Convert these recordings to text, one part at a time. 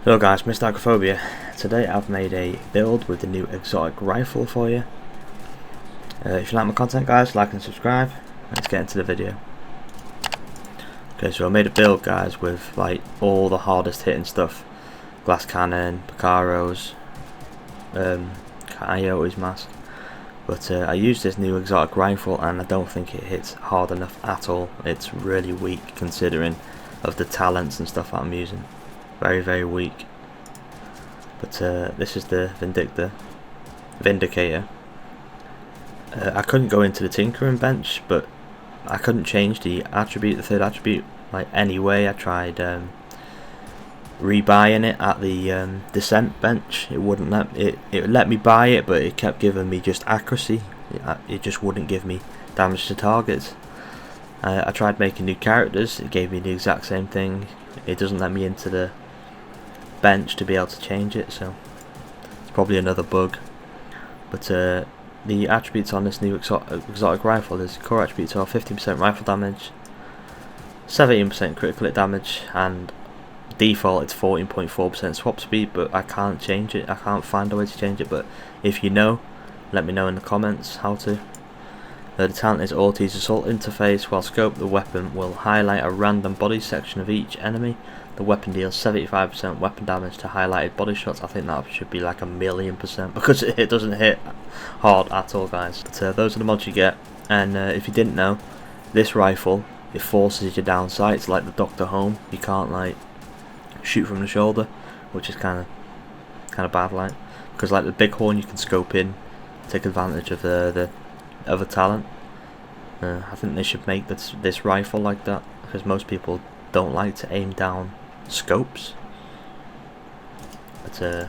Hello guys, Mr. Agophobia. Today I've made a build with the new exotic rifle for you. If you like my content guys, like and subscribe. Let's get into the video. Okay, so I made a build guys with like all the hardest hitting stuff. Glass cannon, Picaros, Coyote's mask. But I used this new exotic rifle and I don't think it hits hard enough at all. It's really weak considering of the talents and stuff that I'm using. Very weak. But this is the Vindicator. I couldn't go into the tinkering bench, but I couldn't change the attribute, the third attribute, like anyway. I tried rebuying it at the descent bench. It wouldn't let it let me buy it, but it kept giving me just accuracy. It just wouldn't give me damage to targets. I tried making new characters. It gave me the exact same thing. It doesn't let me into the bench to be able to change it, so it's probably another bug. But the attributes on this new exotic rifle is core attributes are 15% rifle damage, 17% critical hit damage, and default it's 14.4% swap speed, but I can't change it. I can't find a way to change it, but if you know, let me know in the comments how to. The talent is Ortiz assault interface. While scope, the weapon will highlight a random body section of each enemy. The weapon deals 75% weapon damage to highlighted body shots. I think that should be like 1,000,000% because it doesn't hit hard at all, guys. But those are the mods you get. And if you didn't know, this rifle, it forces you down sights like the Dr. Home. You can't like shoot from the shoulder, which is kind of bad, like, because like the Bighorn you can scope in, take advantage of the other talent. I think they should make this rifle like that, because most people don't like to aim down scopes. But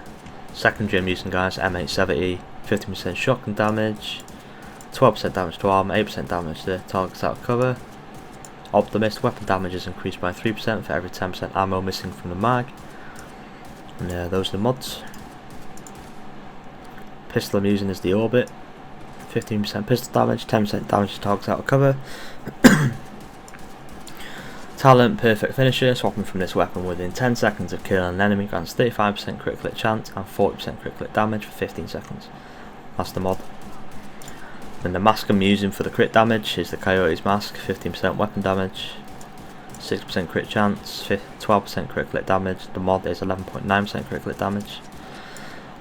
secondary I'm using guys, M870, 15% shotgun damage, 12% damage to armor, 8% damage to targets out of cover. Optimist, weapon damage is increased by 3% for every 10% ammo missing from the mag. And those are the mods. Pistol I'm using is the Orbit, 15% pistol damage, 10% damage to targets out of cover. Talent, perfect finisher, swapping from this weapon within 10 seconds of killing an enemy grants 35% critical hit chance and 40% critical hit damage for 15 seconds. That's the mod. Then the mask I'm using for the crit damage is the Coyote's mask, 15% weapon damage, 6% crit chance, 12% critical hit damage. The mod is 11.9% critical hit damage.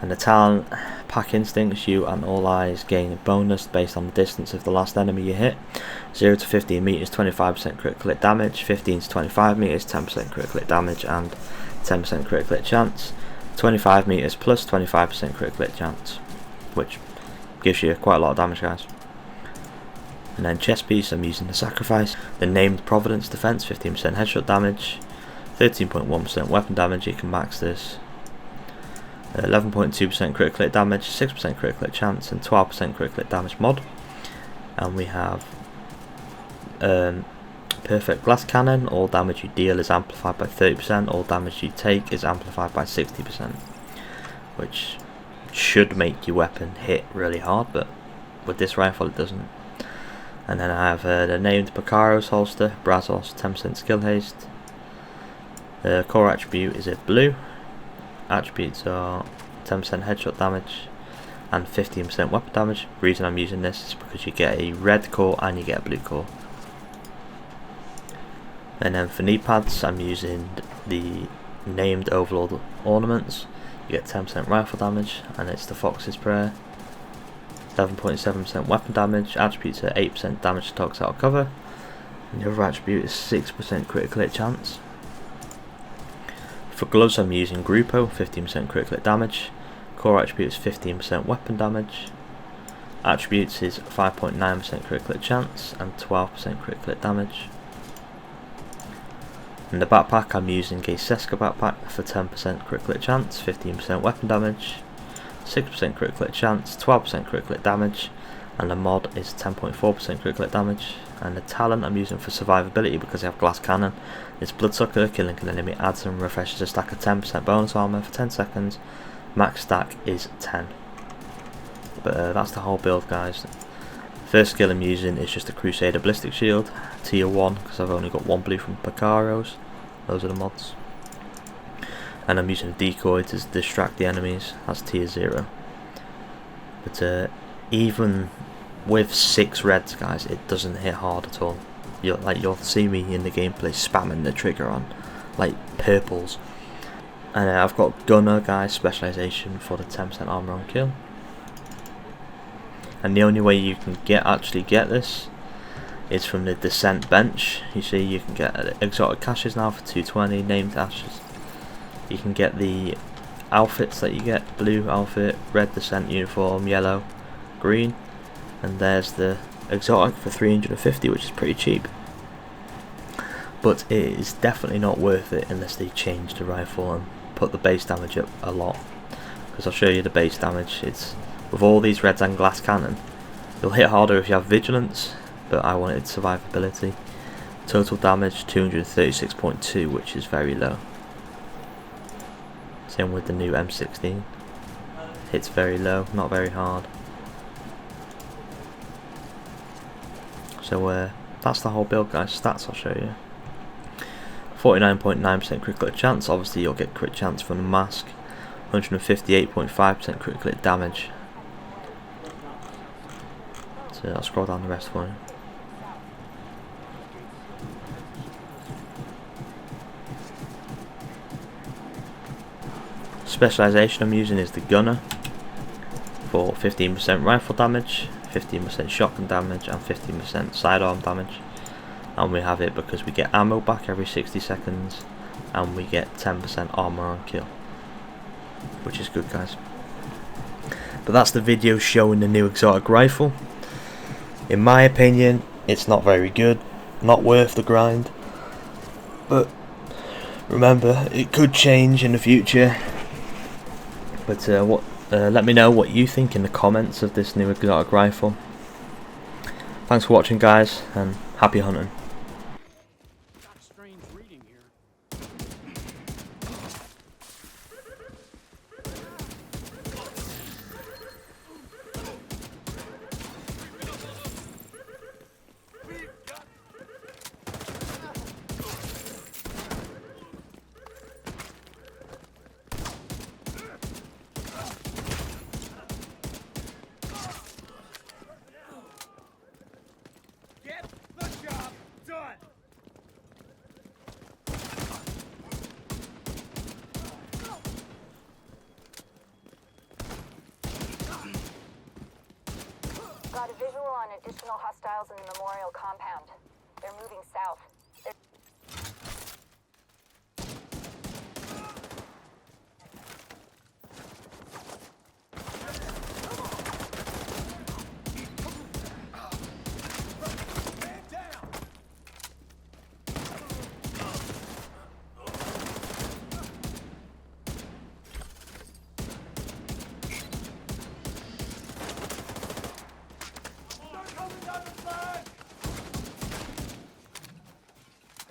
And the talent, pack instincts, you and all eyes gain a bonus based on the distance of the last enemy you hit. 0 to 15 meters, 25% critical hit damage, 15 to 25 meters, 10% critical hit damage and 10% critical hit chance. 25 meters plus 25% critical hit chance, which gives you quite a lot of damage, guys. And then chest piece, I'm using the Sacrifice, the named Providence defense, 15% headshot damage, 13.1% weapon damage. You can max this. 11.2% critical hit damage, 6% critical hit chance and 12% critical hit damage mod. And we have perfect glass cannon. All damage you deal is amplified by 30%, all damage you take is amplified by 60%, which should make your weapon hit really hard, but with this rifle it doesn't. And then I have the named Picaros holster, Brazos, 10% skill haste. The core attribute is a blue. Attributes are 10% headshot damage and 15% weapon damage. The reason I'm using this is because you get a red core and you get a blue core. And then for knee pads, I'm using the named Overlord ornaments. You get 10% rifle damage and it's the Fox's Prayer. 11.7% weapon damage. Attributes are 8% damage to targets out of cover. And the other attribute is 6% critical hit chance. For gloves I'm using Grupo, 15% critical hit damage. Core attribute is 15% weapon damage. Attributes is 5.9% critical hit chance and 12% critical hit damage. In the backpack I'm using a Seska backpack for 10% critical hit chance, 15% weapon damage, 6% critical hit chance, 12% critical hit damage, and the mod is 10.4% critical hit damage. And the talent I'm using for survivability, because I have glass cannon, is Bloodsucker. Killing an enemy adds and refreshes a stack of 10% bonus armor for 10 seconds. Max stack is 10. But that's the whole build, guys. First skill I'm using is just a Crusader ballistic shield, tier 1, because I've only got one blue from Picaros. Those are the mods. and I'm using a decoy to distract the enemies. That's tier 0. But even with 6 reds, guys, it doesn't hit hard at all. You'll see me in the gameplay spamming the trigger on like purples. And I've got gunner, guys, specialization for the 10% armor on kill. And the only way you can actually get this is from the descent bench. You see, you can get exotic caches now for 220, named caches. You can get the outfits that you get: blue outfit, red descent uniform, yellow, green, and there's the exotic for 350, which is pretty cheap. But it is definitely not worth it unless they change the rifle and put the base damage up a lot. Because I'll show you the base damage. It's with all these reds and glass cannon, you'll hit harder if you have vigilance, but I wanted survivability. Total damage 236.2, which is very low. Same with the new M16. Hits very low, not very hard. So that's the whole build, guys. Stats I'll show you. 49.9% critical hit chance. Obviously you'll get crit chance from the mask. 158.5% critical hit damage. So I'll scroll down the rest for you. Specialization I'm using is the gunner for 15% rifle damage, 15% shotgun damage, and 15% sidearm damage. And we have it because we get ammo back every 60 seconds, and we get 10% armor on kill, which is good, guys. But that's the video showing the new exotic rifle. In my opinion, it's not very good, not worth the grind. But remember, it could change in the future. But let me know what you think in the comments of this new exotic rifle. Thanks for watching, guys, and happy hunting. Got a visual on additional hostiles in the memorial compound. They're moving south.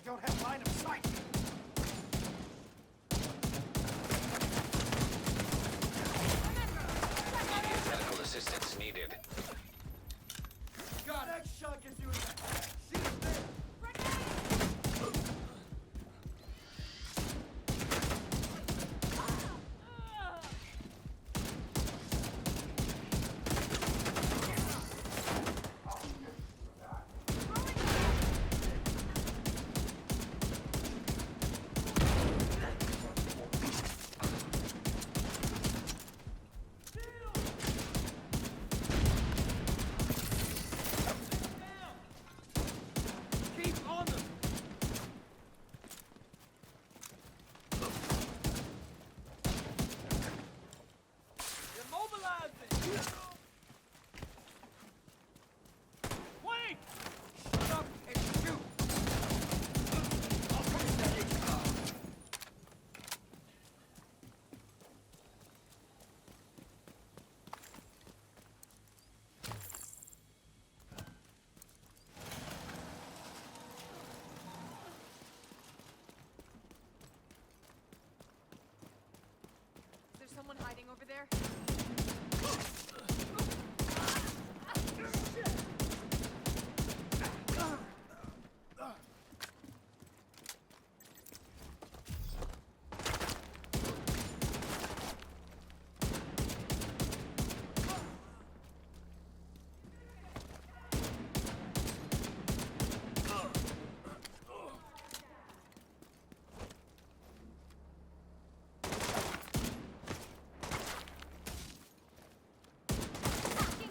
Don't have line of sight. Immediate medical assistance needed. God, that shot gets you in the head. Shoot there. Someone hiding over there?